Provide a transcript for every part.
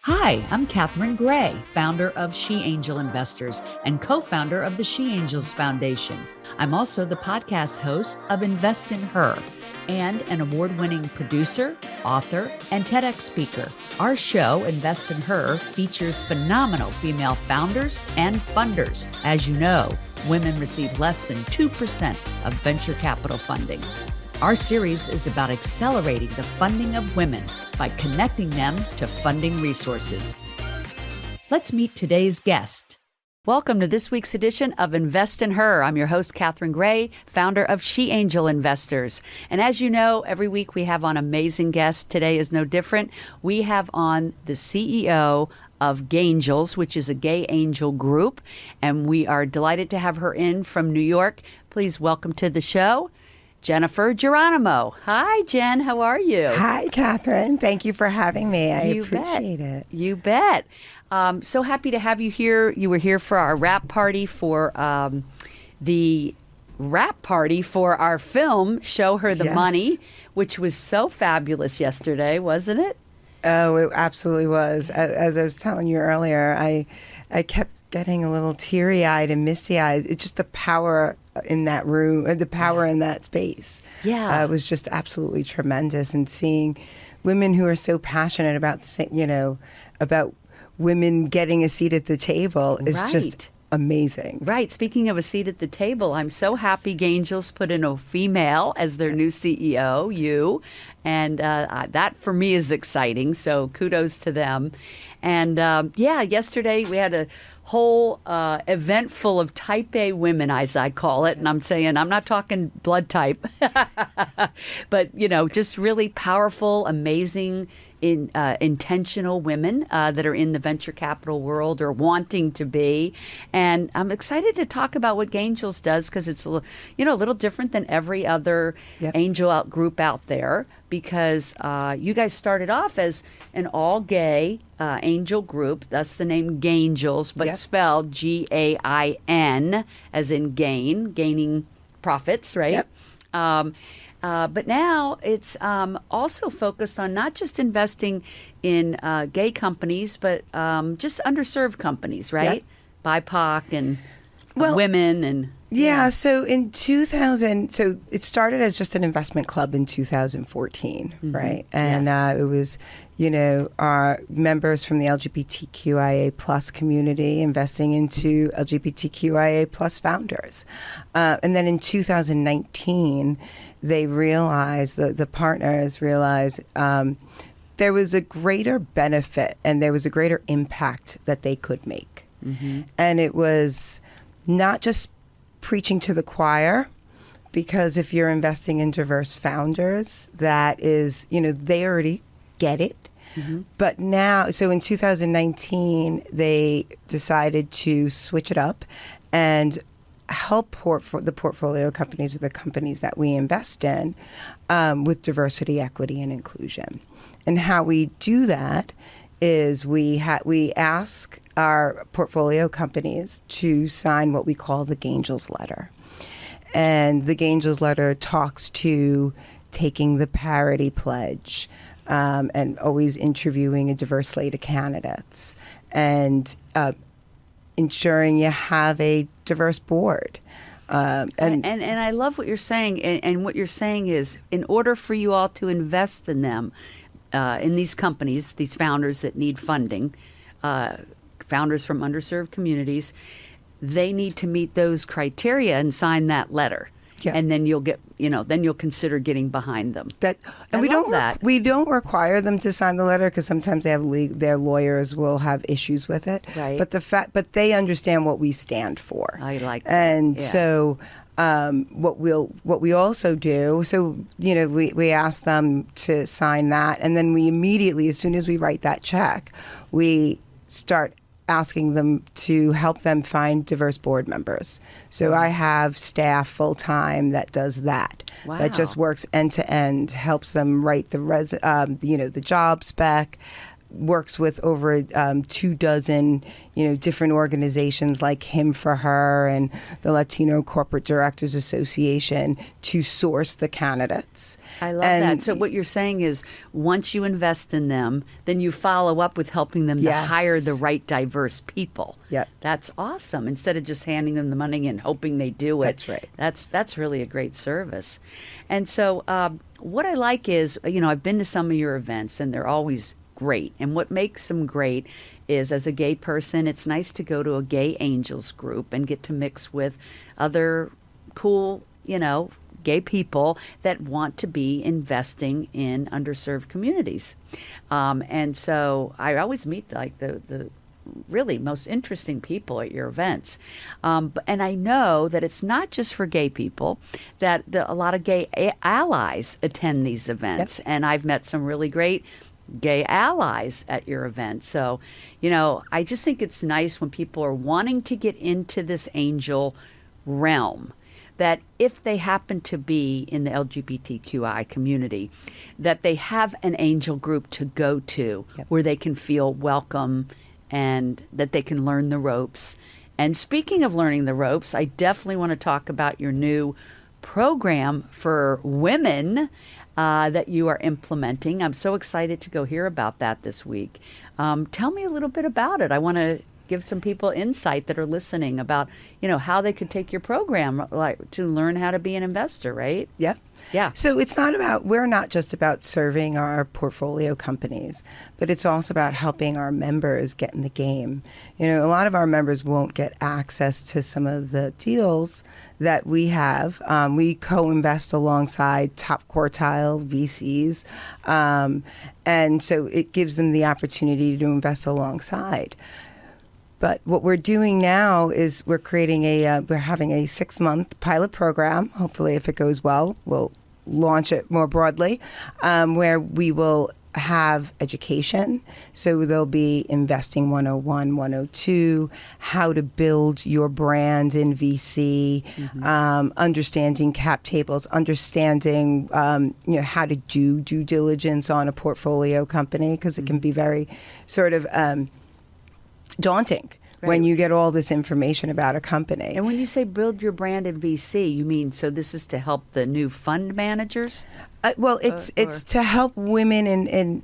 Hi, I'm Catherine Gray, founder of She Angel Investors and co-founder of the She Angels Foundation. I'm also the podcast host of Invest in Her and an award-winning producer, author, and TEDx speaker. Our show, Invest in Her, features phenomenal female founders and funders. As you know, women receive less than 2% of venture capital funding. Our series is about accelerating the funding of women by connecting them to funding resources. Let's meet today's guest. Welcome to this week's edition of Invest in Her. I'm your host, Catherine Gray, founder of She Angel Investors. And as you know, every week we have on amazing guests. Today is no different. We have on the CEO of Gaingels, which is a gay angel group. And we are delighted to have her in from New York. Please welcome to the show, Jennifer Jeronimo. Hi, Jen. How are you? Hi, Catherine. Thank you for having me. I appreciate it. You bet. So happy to have you here. You were here for our wrap party for the wrap party for our film, Show Her the Money, which was so fabulous yesterday, wasn't it? Oh, it absolutely was. As I was telling you earlier, I kept getting a little teary-eyed and misty-eyed. It's just the power in that room, the power in that space. Yeah. It was just absolutely tremendous. And seeing women who are so passionate about about women getting a seat at the table is just amazing. Right. Speaking of a seat at the table, I'm so happy Gaingels put in a female as their new CEO, you. And that for me is exciting. So kudos to them. And yesterday we had a whole event full of type A women, as I call it. And I'm saying, I'm not talking blood type, but, just really powerful, amazing, intentional women that are in the venture capital world or wanting to be. And I'm excited to talk about what Gaingels does because it's a little different than every other angel out group out there, because you guys started off as an all-gay angel group. That's the name Gaingels, but spelled Gain, as in gaining profits, right? Yep. But now it's also focused on not just investing in gay companies, but just underserved companies, right? Yep. BIPOC and women and... Yeah, so in 2000, so it started as just an investment club in 2014, right? And it was, our members from the LGBTQIA plus community investing into LGBTQIA plus founders. And then in 2019, they realized, the partners realized there was a greater benefit and there was a greater impact that they could make. And it was not just preaching to the choir, because if you're investing in diverse founders, that is, they already get it. But now, so in 2019, they decided to switch it up and help the portfolio companies or the companies that we invest in with diversity, equity, and inclusion. And how we do that is we ask our portfolio companies to sign what we call the Gaingels letter. And the Gaingels letter talks to taking the parity pledge and always interviewing a diverse slate of candidates and ensuring you have a diverse board. And I love what you're saying. And what you're saying is, in order for you all to invest in them, in these companies, these founders that need funding, founders from underserved communities, they need to meet those criteria and sign that letter. Yeah. And then you'll get, then you'll consider getting behind them. We don't require them to sign the letter because sometimes they have their lawyers will have issues with it. Right. But they understand what we stand for. I like that. And so what we also do, so we ask them to sign that, and then we immediately, as soon as we write that check, we start asking them to help them find diverse board members. So I have staff full time that does that. Wow. That just works end to end, helps them write the the job spec, works with over 24, different organizations like Him for Her and the Latino Corporate Directors Association to source the candidates. I love that. So what you're saying is once you invest in them, then you follow up with helping them to hire the right diverse people. Yep. That's awesome. Instead of just handing them the money and hoping they do it. That's right. That's really a great service. And so what I like is, I've been to some of your events and they're always great. And what makes them great is, as a gay person, it's nice to go to a gay angels group and get to mix with other cool, gay people that want to be investing in underserved communities. And so I always meet like the really most interesting people at your events. And I know that it's not just for gay people, that a lot of gay allies attend these events. Yep. And I've met some really great gay allies at your event. So, I just think it's nice when people are wanting to get into this angel realm, that if they happen to be in the LGBTQI community, that they have an angel group to go to where they can feel welcome and that they can learn the ropes. And speaking of learning the ropes, I definitely want to talk about your new program for women that you are implementing. I'm so excited to go hear about that this week. Tell me a little bit about it. I want to give some people insight that are listening about, how they could take your program to learn how to be an investor, right? Yeah. Yeah. So we're not just about serving our portfolio companies, but it's also about helping our members get in the game. A lot of our members won't get access to some of the deals that we have. We co-invest alongside top quartile VCs. And so it gives them the opportunity to invest alongside. But what we're doing now is we're having a 6-month pilot program. Hopefully, if it goes well, we'll launch it more broadly, where we will have education. So there'll be investing 101, 102, how to build your brand in VC, understanding cap tables, understanding how to do due diligence on a portfolio company, because it can be very sort of daunting when you get all this information about a company. And when you say build your brand in VC, you mean, so this is to help the new fund managers? Well, it's to help women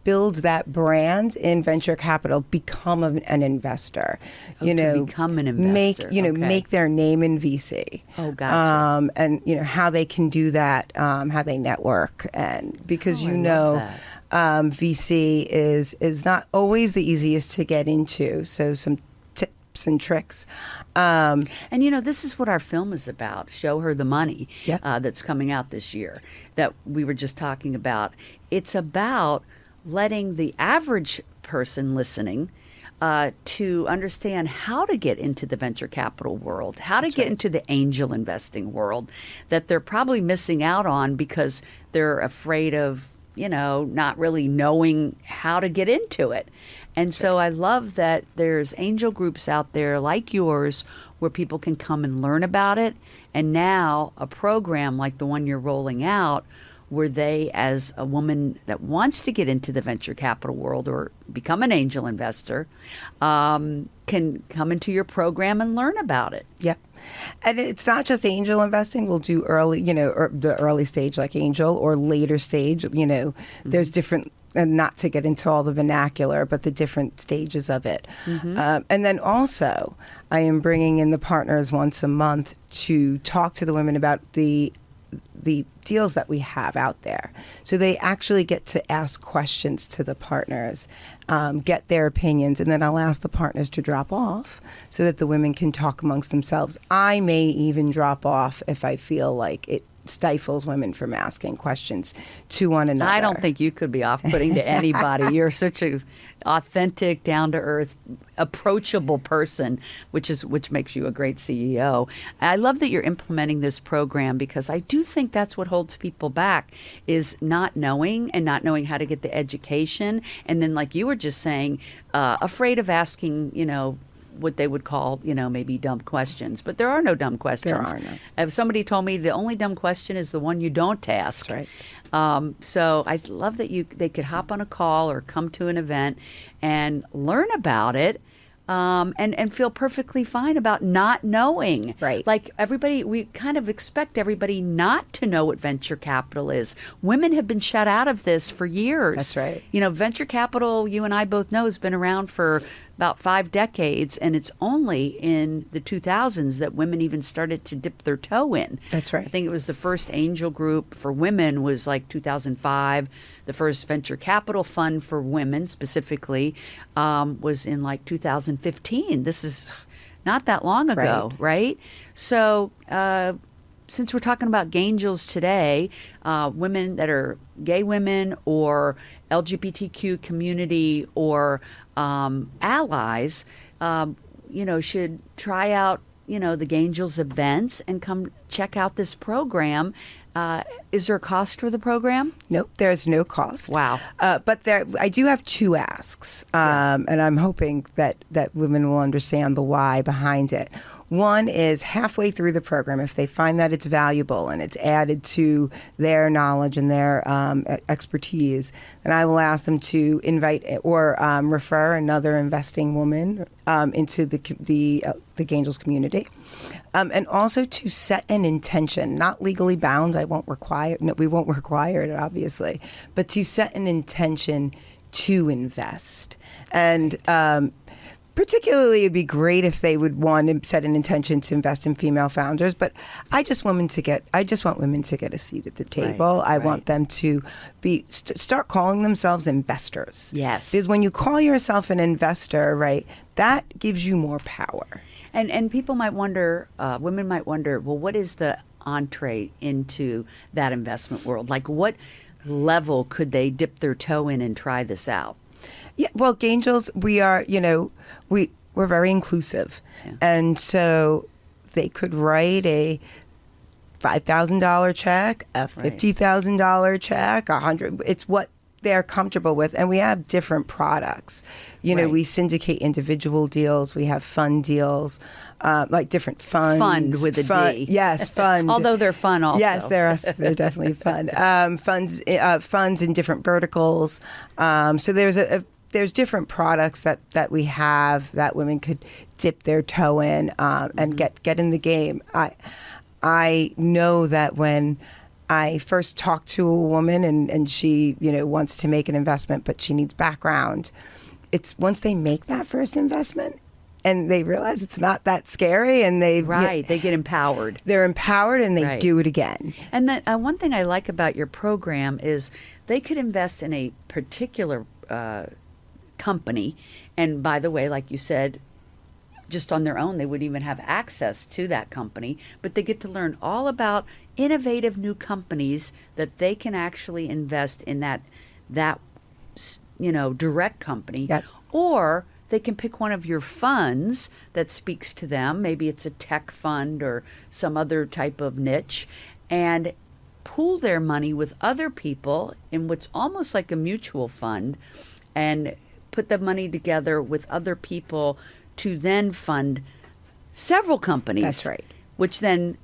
build that brand in venture capital, become an investor. To become an investor. Make their name in VC. Oh, gotcha. And how they can do that, how they network, and because VC is not always the easiest to get into. So some tips and tricks. And this is what our film is about. Show Her the Money. That's coming out this year that we were just talking about. It's about letting the average person listening to understand how to get into the venture capital world, how to get into the angel investing world that they're probably missing out on because they're afraid of not really knowing how to get into it. And so I love that there's angel groups out there like yours where people can come and learn about it. And now a program like the one you're rolling out where they, as a woman that wants to get into the venture capital world or become an angel investor, can come into your program and learn about it. Yeah. And it's not just angel investing. We'll do early, the early stage like angel, or later stage, there's different, and not to get into all the vernacular, but the different stages of it. And then also, I am bringing in the partners once a month to talk to the women about the deals that we have out there. So they actually get to ask questions to the partners, get their opinions, and then I'll ask the partners to drop off so that the women can talk amongst themselves. I may even drop off if I feel like it stifles women from asking questions to one another. I don't think you could be off-putting to anybody. You're such a authentic, down-to-earth, approachable person, which makes you a great CEO. I love that you're implementing this program because I do think that's what holds people back, is not knowing how to get the education, and then like you were just saying, afraid of asking, what they would call, maybe dumb questions. But there are no dumb questions. There are none. If somebody told me the only dumb question is the one you don't ask. That's right. So I love that they could hop on a call or come to an event and learn about it. And feel perfectly fine about not knowing. Right. Like everybody, we kind of expect everybody not to know what venture capital is. Women have been shut out of this for years. That's right. Venture capital, you and I both know, has been around for about 5 decades, and it's only in the 2000s that women even started to dip their toe in. That's right. I think it was the first angel group for women was like 2005. The first venture capital fund for women specifically was in like 2015. This is not that long ago, right? So since we're talking about Gaingels today, women that are gay women or LGBTQ community or allies, should try out, the Gaingels Events and come check out this program. Is there a cost for the program? Nope, there's no cost. Wow. But I do have 2 asks, and I'm hoping that women will understand the why behind it. One is halfway through the program, if they find that it's valuable and it's added to their knowledge and their expertise, then I will ask them to invite or refer another investing woman into the Gaingels community. And also to set an intention, not legally bound. We won't require it, obviously, but to set an intention to invest. And particularly, it'd be great if they would want to set an intention to invest in female founders. But I just want women to get a seat at the table. I want them to start calling themselves investors. Yes, because when you call yourself an investor, right, that gives you more power. And people might wonder, women might wonder, well, what is the entree into that investment world? Like, what level could they dip their toe in and try this out? Yeah, well, Gaingels, we are, we're very inclusive. Yeah. And so they could write a $5,000 check, a $50,000 check, $100,000. It's what they're comfortable with. And we have different products. We syndicate individual deals. We have fund deals, like different funds. Fund with a D. Yes, fund. Although they're fun also. Yes, they're definitely fun. Funds in different verticals. So there's different products that we have that women could dip their toe in and get in the game. I know that when I first talk to a woman and she, wants to make an investment, but she needs background. It's once they make that first investment and they realize it's not that scary and they get empowered. They're empowered and they do it again. And that one thing I like about your program is they could invest in a particular company. And by the way, like you said, just on their own, they wouldn't even have access to that company, but they get to learn all about innovative new companies that they can actually invest in that direct company. Yep. Or they can pick one of your funds that speaks to them. Maybe it's a tech fund or some other type of niche, and pool their money with other people in what's almost like a mutual fund and put the money together with other people to then fund several companies. That's right. Which then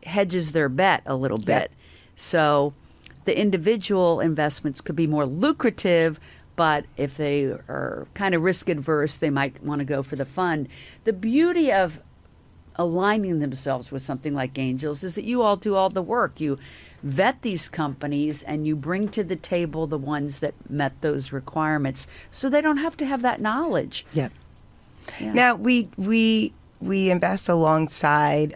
hedges their bet a little bit. Yep. So the individual investments could be more lucrative, but if they are kind of risk adverse, they might want to go for the fund. The beauty of aligning themselves with something like Gaingels is that you all do all the work. You vet these companies and you bring to the table the ones that met those requirements, so they don't have to have that knowledge. Yeah. Now we invest alongside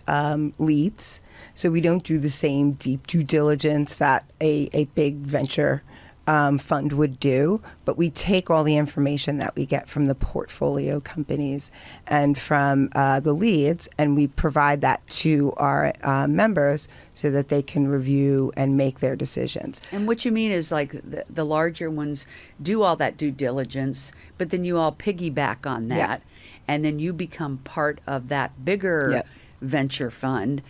leads, so we don't do the same deep due diligence that a big venture fund would do, but we take all the information that we get from the portfolio companies and from the leads, and we provide that to our members so that they can review and make their decisions. And what you mean is like the larger ones do all that due diligence, but then you all piggyback on that, and then you become part of that bigger venture fund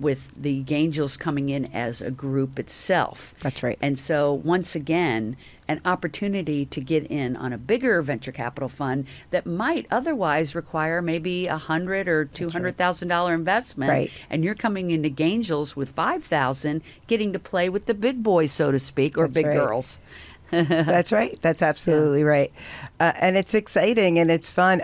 with the Gaingels coming in as a group itself. That's right. And so once again, an opportunity to get in on a bigger venture capital fund that might otherwise require maybe $100,000 or $200,000 investment. Right. And you're coming into Gaingels with $5,000, getting to play with the big boys, so to speak, or That's big right. girls. That's right. That's absolutely right. And it's exciting and it's fun.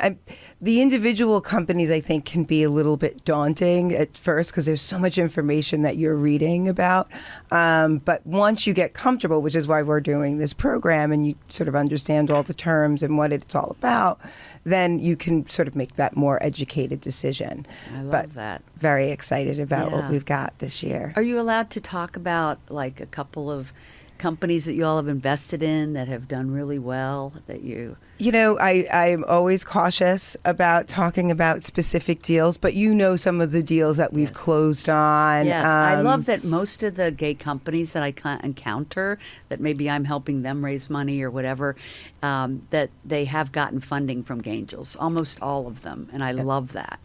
The individual companies, I think, can be a little bit daunting at first because there's so much information that you're reading about. But once you get comfortable, which is why we're doing this program, and you sort of understand all the terms and what it's all about, then you can sort of make that more educated decision. I love that. Very excited about Yeah. what we've got this year. Are you allowed to talk about like a couple of companies that you all have invested in that have done really well that you... You know, I'm always cautious about talking about specific deals, but you know some of the deals that we've closed on. Yes, I love that most of the gay companies that I encounter, that maybe I'm helping them raise money or whatever, that they have gotten funding from Gaingels, almost all of them, and I love that.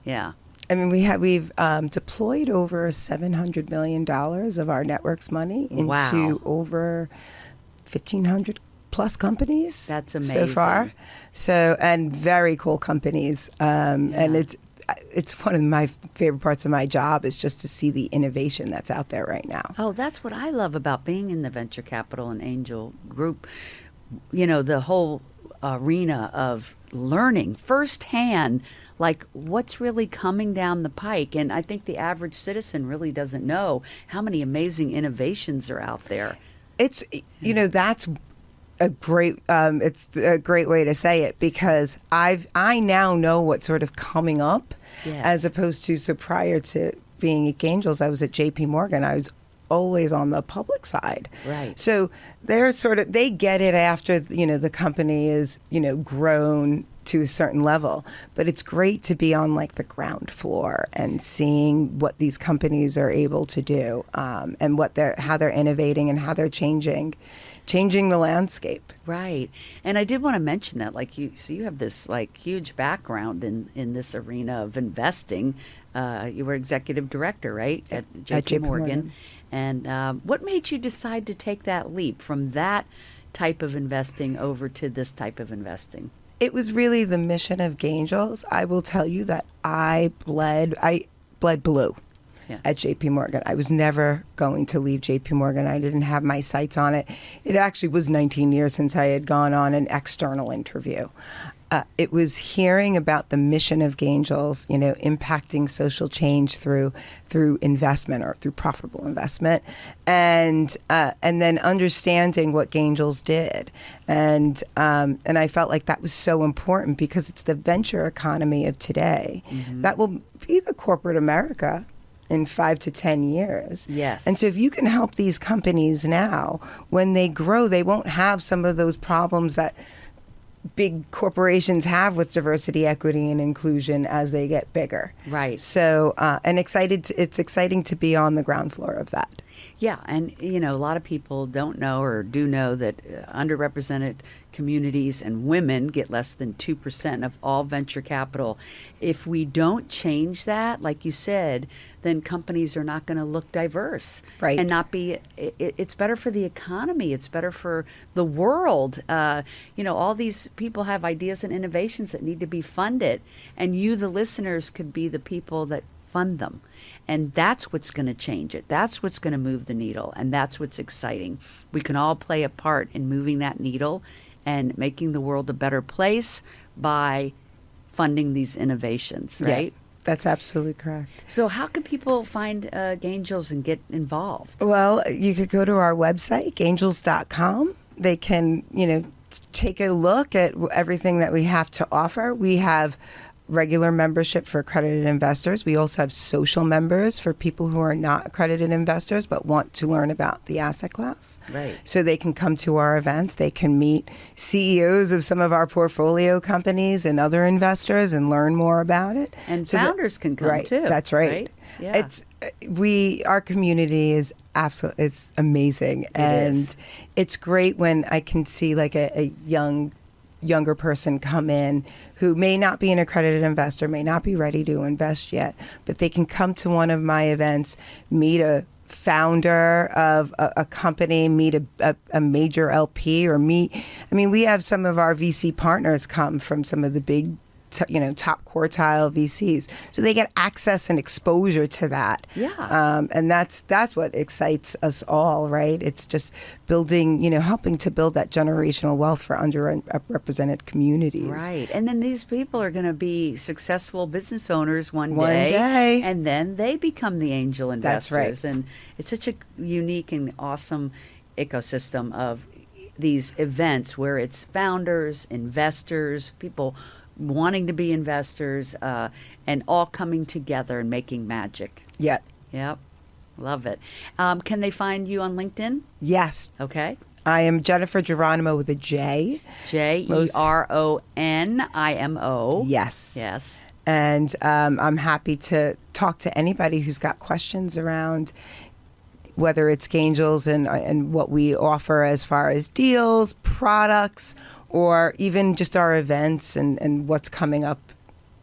Yeah. I mean, we've deployed over $700 million of our network's money into over 1,500 plus companies. That's amazing. So far. So, and very cool companies. And it's one of my favorite parts of my job is just to see the innovation that's out there right now. Oh, that's what I love about being in the venture capital and angel group. You know, the whole arena of learning firsthand, like what's really coming down the pike. And I think the average citizen really doesn't know how many amazing innovations are out there. It's, you know, that's a great, it's a great way to say it because I now know what's sort of coming up as opposed to, so prior to being at Gaingels, I was at JP Morgan. I was always on the public side. Right. So they're sort of, they get it after, you know, the company is, you know, grown to a certain level. But it's great to be on like the ground floor and seeing what these companies are able to do and how they're innovating and how they're changing the landscape. Right. And I did want to mention that, like you have this like huge background in this arena of investing. You were executive director, right? At JP Morgan. And what made you decide to take that leap from that type of investing over to this type of investing? It was really the mission of Gaingels. I will tell you that I bled blue. At JP Morgan. I was never going to leave JP Morgan. I didn't have my sights on it. It actually was 19 years since I had gone on an external interview. It was hearing about the mission of Gaingels, you know, impacting social change through investment or through profitable investment, and then understanding what Gaingels did, and I felt like that was so important because it's the venture economy of today that will be the corporate America in 5 to 10 years. Yes. And so if you can help these companies now, when they grow, they won't have some of those problems that big corporations have with diversity, equity, and inclusion as they get bigger. Right. So, it's exciting to be on the ground floor of that. Yeah, and you know, a lot of people don't know or do know that underrepresented communities and women get less than 2% of all venture capital. If we don't change that, like you said, then companies are not going to look diverse. Right. And not be, it's better for the economy. It's better for the world. You know, all these people have ideas and innovations that need to be funded. And you, the listeners, could be the people that fund them. And that's what's going to change it. That's what's going to move the needle. And that's what's exciting. We can all play a part in moving that needle and making the world a better place by funding these innovations, right? Yeah, that's absolutely correct. So how can people find Gaingels and get involved? Well, you could go to our website, gaingels.com. They can, you know, take a look at everything that we have to offer. We have regular membership for accredited investors. We also have social members for people who are not accredited investors but want to learn about the asset class. Right. So they can come to our events. They can meet CEOs of some of our portfolio companies and other investors and learn more about it. And so founders can come too. That's right. Yeah. Our community is it's amazing. And it's great when I can see like a young younger person come in who may not be an accredited investor, may not be ready to invest yet, but they can come to one of my events, meet a founder of a company, meet a major LP, or we have some of our VC partners come from some of the big top quartile VCs, so they get access and exposure to that. And that's what excites us all, right? It's just building, helping to build that generational wealth for underrepresented communities. Right, and then these people are going to be successful business owners one day, and then they become the angel investors. That's right. And it's such a unique and awesome ecosystem of these events where it's founders, investors, people wanting to be investors, and all coming together and making magic. Yep. Love it. Can they find you on LinkedIn? Yes. Okay. I am Jennifer Jeronimo with a J. Jeronimo. Yes. And I'm happy to talk to anybody who's got questions around whether it's Gaingels and what we offer as far as deals, products, or even just our events and what's coming up,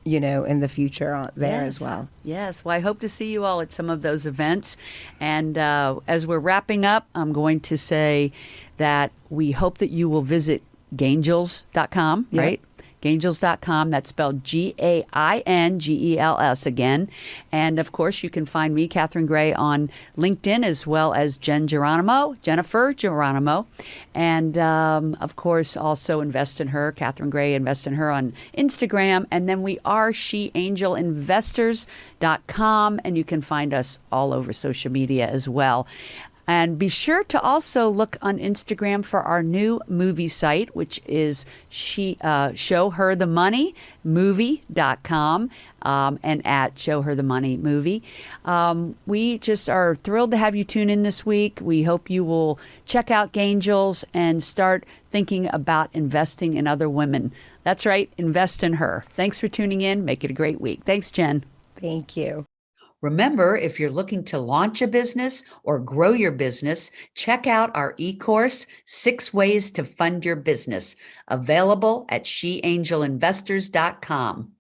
in the future there as well. Yes. Well, I hope to see you all at some of those events. And as we're wrapping up, I'm going to say that we hope that you will visit Gaingels.com, right? Gaingels.com. That's spelled Gaingels again. And of course, you can find me, Catherine Gray, on LinkedIn, as well as Jennifer Jeronimo. And of course, also Invest in Her, Catherine Gray, Invest in Her on Instagram. And then we are SheAngelInvestors.com. And you can find us all over social media as well. And be sure to also look on Instagram for our new movie site, which is showherthemoneymovie.com and at showherthemoneymovie. We just are thrilled to have you tune in this week. We hope you will check out Gaingels and start thinking about investing in other women. That's right, invest in her. Thanks for tuning in. Make it a great week. Thanks, Jen. Thank you. Remember, if you're looking to launch a business or grow your business, check out our e-course, 6 Ways to Fund Your Business, available at sheangelinvestors.com.